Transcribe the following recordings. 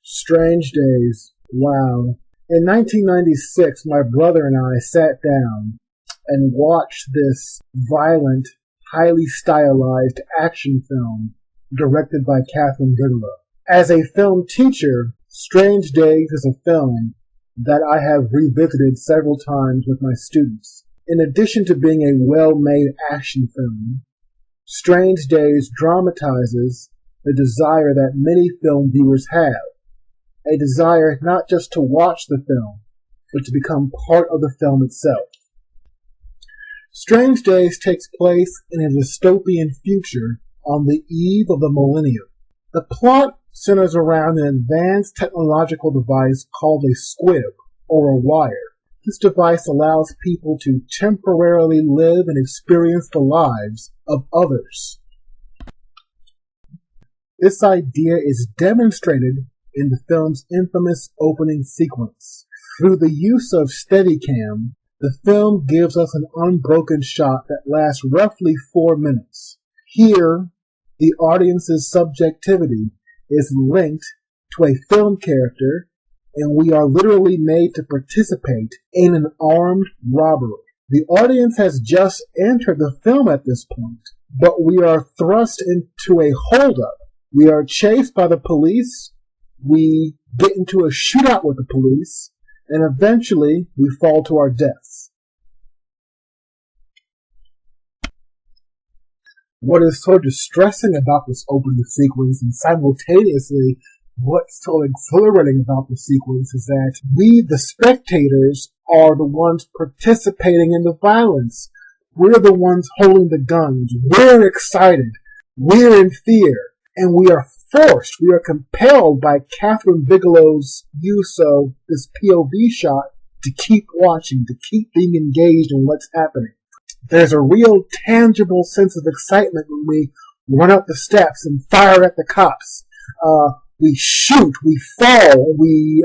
Strange days. Wow. In 1996, my brother and I sat down and watched this violent, highly stylized action film directed by Kathryn Bigelow. As a film teacher, Strange Days is a film that I have revisited several times with my students. In addition to being a well-made action film, Strange Days dramatizes the desire that many film viewers have. A desire not just to watch the film, but to become part of the film itself. Strange Days takes place in a dystopian future on the eve of the millennium. The plot centers around an advanced technological device called a squib, or a wire. This device allows people to temporarily live and experience the lives of others. This idea is demonstrated in the film's infamous opening sequence. Through the use of Steadicam, the film gives us an unbroken shot that lasts roughly 4 minutes. Here, the audience's subjectivity is linked to a film character, and we are literally made to participate in an armed robbery. The audience has just entered the film at this point, but we are thrust into a holdup. We are chased by the police, we get into a shootout with the police, and eventually we fall to our deaths. What is so distressing about this opening sequence, and simultaneously what's so exhilarating about the sequence, is that we, the spectators, are the ones participating in the violence. We're the ones holding the guns. We're excited. We're in fear. And we are compelled by Kathryn Bigelow's use of this POV shot to keep watching, to keep being engaged in what's happening. There's a real tangible sense of excitement when we run up the steps and fire at the cops. We shoot, we fall, we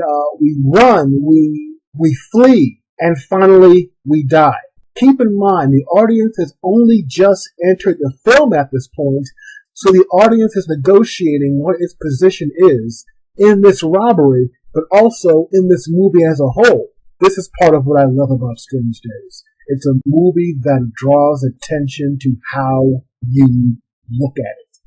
run, we flee, and finally we die. Keep in mind, the audience has only just entered the film at this point, so the audience is negotiating what its position is in this robbery, but also in this movie as a whole. This is part of what I love about Strange Days. It's a movie that draws attention to how you look at it.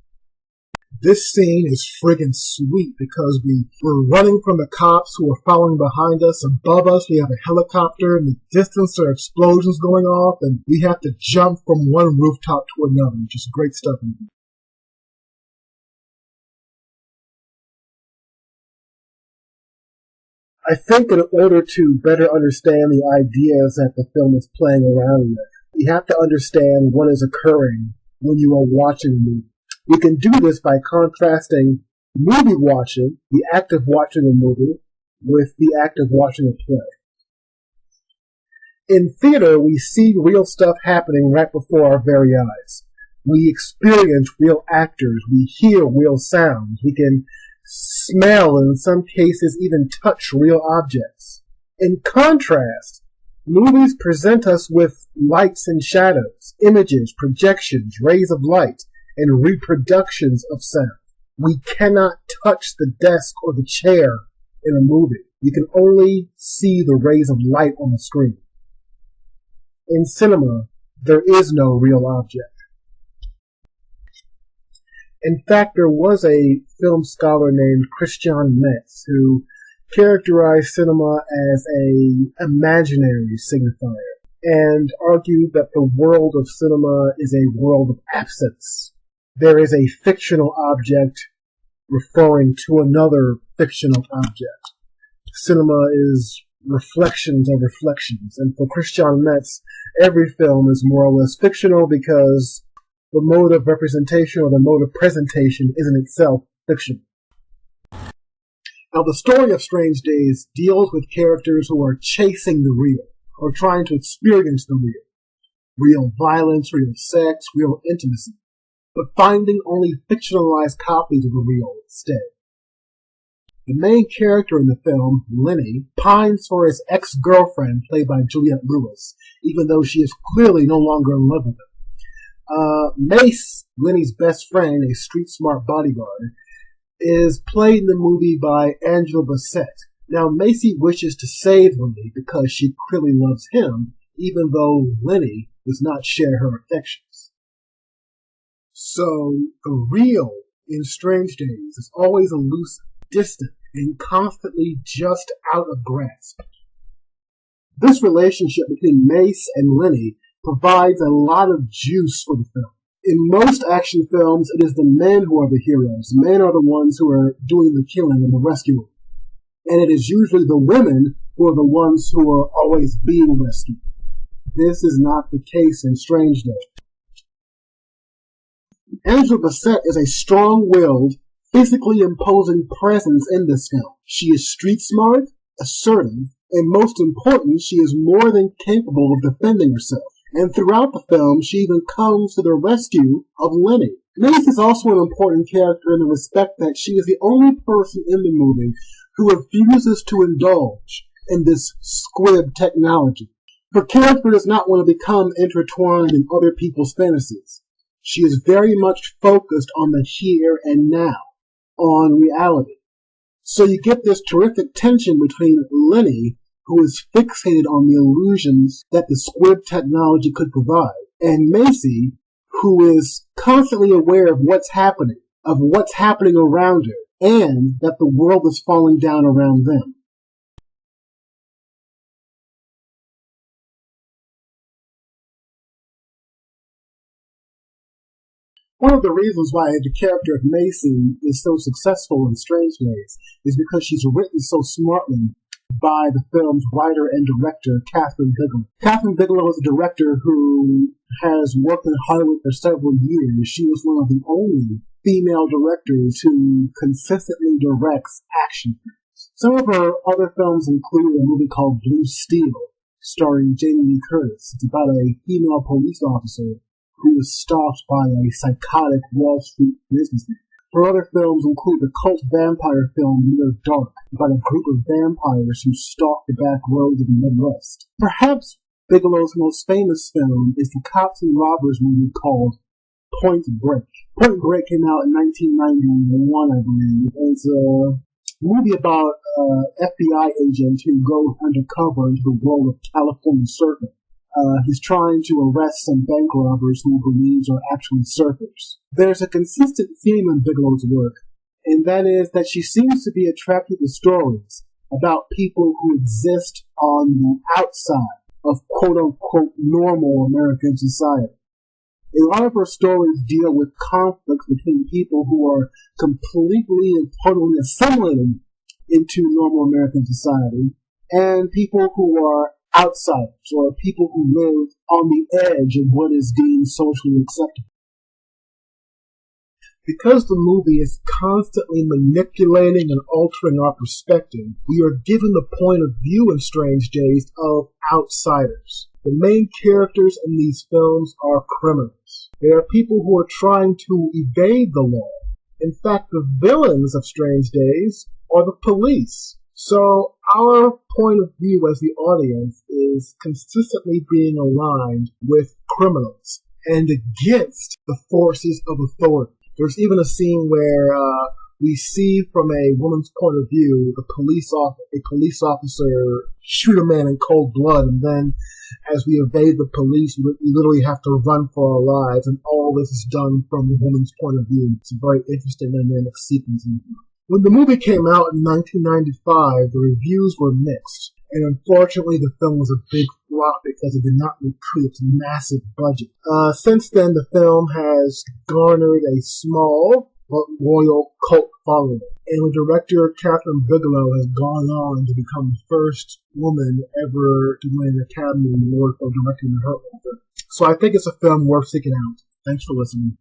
This scene is friggin' sweet because we're running from the cops who are following behind us. Above us, we have a helicopter. In the distance, there are explosions going off, and we have to jump from one rooftop to another, which is great stuff. I think in order to better understand the ideas that the film is playing around with, you have to understand what is occurring when you are watching a movie. We can do this by contrasting movie watching, the act of watching a movie, with the act of watching a play. In theater, we see real stuff happening right before our very eyes. We experience real actors. We hear real sounds. We can smell, and in some cases even touch real objects. In contrast, movies present us with lights and shadows, images, projections, rays of light, and reproductions of sound. We cannot touch the desk or the chair in a movie. You can only see the rays of light on the screen. In cinema, there is no real object. In fact, there was a film scholar named Christian Metz who characterized cinema as an imaginary signifier and argued that the world of cinema is a world of absence. There is a fictional object referring to another fictional object. Cinema is reflections of reflections, and for Christian Metz, every film is more or less fictional because the mode of representation or the mode of presentation is in itself fictional. Now, the story of Strange Days deals with characters who are chasing the real, or trying to experience the real. Real violence, real sex, real intimacy, but finding only fictionalized copies of the real instead. The main character in the film, Lenny, pines for his ex-girlfriend, played by Juliette Lewis, even though she is clearly no longer in love with him. Mace, Lenny's best friend, a street-smart bodyguard, is played in the movie by Angela Bassett. Now, Macy wishes to save Lenny because she clearly loves him, even though Lenny does not share her affections. So, the real in Strange Days is always elusive, distant, and constantly just out of grasp. This relationship between Mace and Lenny provides a lot of juice for the film. In most action films, it is the men who are the heroes. Men are the ones who are doing the killing and the rescuing. And it is usually the women who are the ones who are always being rescued. This is not the case in Strange Days. Angela Bassett is a strong-willed, physically imposing presence in this film. She is street-smart, assertive, and most important, she is more than capable of defending herself. And throughout the film, she even comes to the rescue of Lenny. Mace is also an important character in the respect that she is the only person in the movie who refuses to indulge in this squib technology. Her character does not want to become intertwined in other people's fantasies. She is very much focused on the here and now, on reality. So you get this terrific tension between Lenny, who is fixated on the illusions that the squib technology could provide, and Macy, who is constantly aware of what's happening around her, and that the world is falling down around them. One of the reasons why the character of Macy is so successful in Strange Days is because she's written so smartly by the film's writer and director, Kathryn Bigelow. Kathryn Bigelow is a director who has worked in Hollywood for several years. She was one of the only female directors who consistently directs action films. Some of her other films include a movie called Blue Steel, starring Jamie Lee Curtis. It's about a female police officer who is stalked by a psychotic Wall Street businessman. Her other films include the cult vampire film Near Dark, about a group of vampires who stalk the back roads of the Midwest. Perhaps Bigelow's most famous film is the cops and robbers movie called Point Break. Point Break came out in 1991, I believe. It's a movie about an FBI agent who goes undercover into the world of California surfing. He's trying to arrest some bank robbers who he believes are actually surfers. There's a consistent theme in Bigelow's work, and that is that she seems to be attracted to stories about people who exist on the outside of quote-unquote normal American society. A lot of her stories deal with conflicts between people who are completely and totally assimilated into normal American society and people who are outsiders, or people who live on the edge of what is deemed socially acceptable. Because the movie is constantly manipulating and altering our perspective, we are given the point of view in Strange Days of outsiders. The main characters in these films are criminals. They are people who are trying to evade the law. In fact, the villains of Strange Days are the police. So our point of view as the audience is consistently being aligned with criminals and against the forces of authority. There's even a scene where we see from a woman's point of view a police officer shoot a man in cold blood, and then as we evade the police, we literally have to run for our lives, and all this is done from the woman's point of view. It's a very interesting dynamic sequence. When the movie came out in 1995, the reviews were mixed, and unfortunately the film was a big flop because it did not recoup its massive budget. Since then, the film has garnered a small but loyal cult following, and the director Kathryn Bigelow has gone on to become the first woman ever to win an Academy Award for directing her own film. So I think it's a film worth seeking out. Thanks for listening.